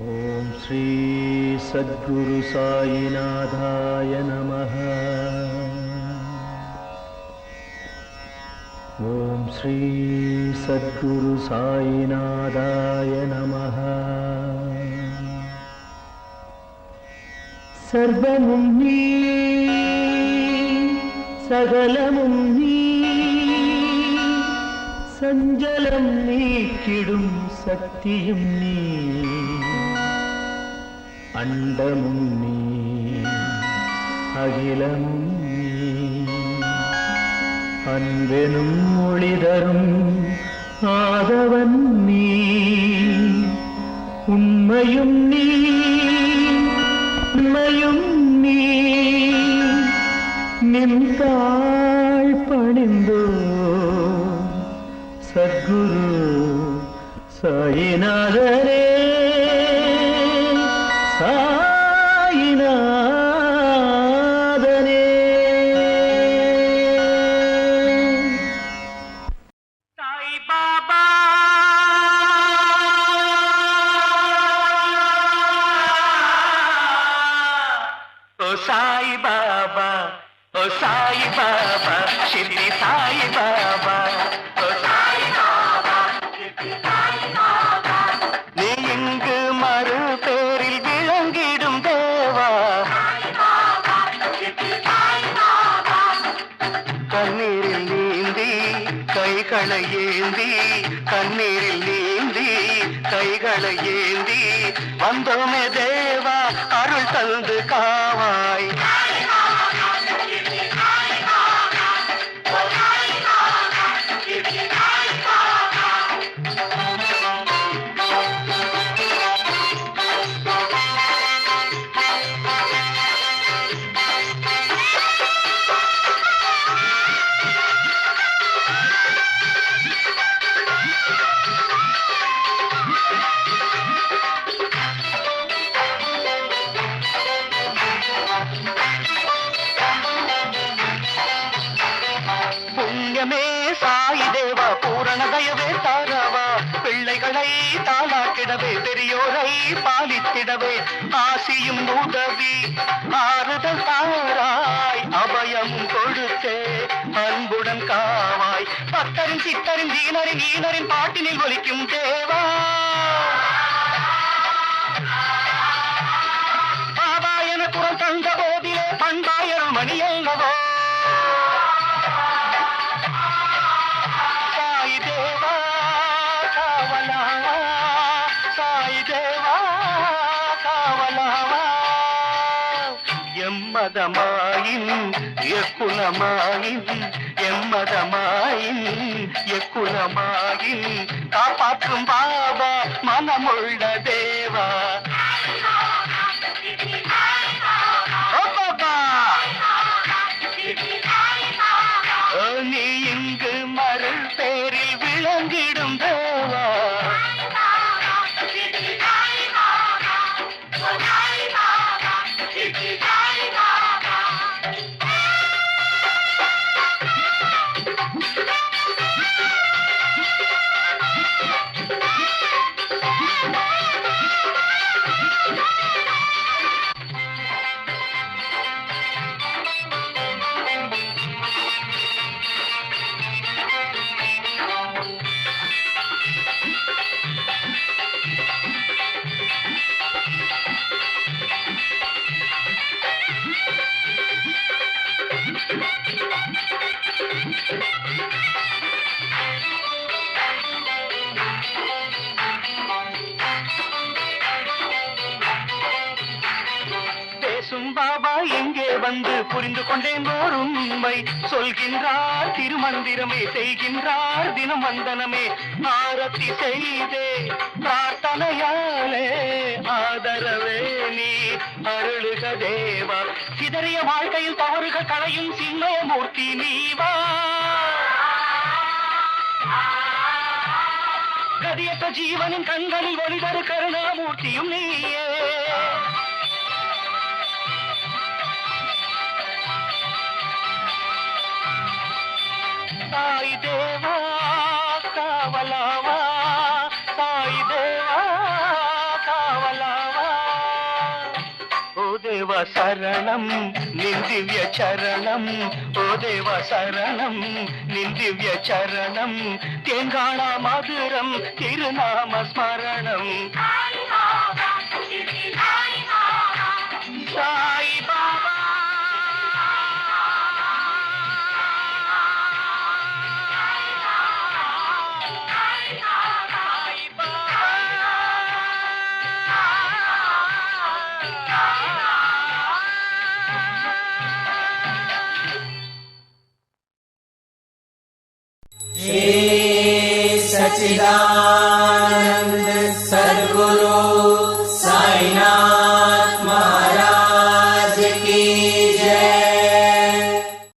ஓம் ஸ்ரீ சத்குரு சாயிநாதாய நமः. ஓம் ஸ்ரீ சத்குரு சாயிநாதாய நமः. சர்வமும் நீ, சகலமும் நீ, சஞ்சலம் நீக்கிடும் சக்தியும் நீ, அண்டமும் நீ, அகிலமும் நீ, அன்பெனும் ஒளிதரும் ஆதவன் நீ, உண்மையும் நீ, உண்மையும் நீ, நின்றாள் பணிந்தோ சத்குரு சாயிநாதரே. சாயிநாதனே சாய் பாபா ஓ சாய் பாபா, ஓ சாய் பாபா, ஷிர்டி சாய் பாபா, ஓ சாய் பாபா, ஷிர்டி சாய் பாபா. நீ இங்கு மறு பேரில் விளங்கிடும் தேவா, கண்ணீரில் நீந்தி கைகளை ஏந்தி, கண்ணீரில் நீந்தி கைகளை ஏந்தி வந்தோமே தேவா, அருள் தந்து காவாய். புண்ணியமே சாய் தேவா, பூரண தயவே தாராவா, பிள்ளைகளை தாளாக்கிடவே, பெரியோரை பாலித்திடவே, ஆசியும் உதவி ஆறுதல் தாராய், அபயம் கொடுத்தே அன்புடன் காவாய். பக்தரின் சித்தரின் தீனரின் ஈனரின் பாட்டினில் ஒலிக்கும் தேவா, பாபா என குரல் தந்த போதிலே பண்பாயரும் மணியல்லவோ. சாய் தேவா காவலாவா, சாய் தேவா காவலாவா. எம்மதமாயின் எக்குலமாயின், எம்மதமாயின் எக்குலமாயின், காப்பாற்றும் பாபா மனமுள்ள தேவா. நீ இங்கு மருள் பேரில் விளங்கிடும் தேவா, பாபா எங்கே வந்து புரிந்து கொண்டேன் ஓர் உண்மை, சொல்கின்றார் திருமந்திரமே, செய்கின்றார் தினம் வந்தனமே, ஆரத்தி செய்தே பிரார்த்தனையாலே ஆதரவே நீ அருளுக தேவா. சிதறிய வாழ்க்கையில் தவறுகள் களையும் சின்மயமூர்த்தி நீவா, கதியற்ற ஜீவனின் கண்களில் ஒளிதரு கருணாமூர்த்தியும் நீயே. சாய் தேவா காவலாவா, சாய் தேவா காவலா. దేవ శరణం నిందివ్య చరణం ఓ దేవ శరణం నిందివ్య చరణం తెంగాళ మధురం తిరునామ స్మరణం సాయి బాబా सच्चिदानंद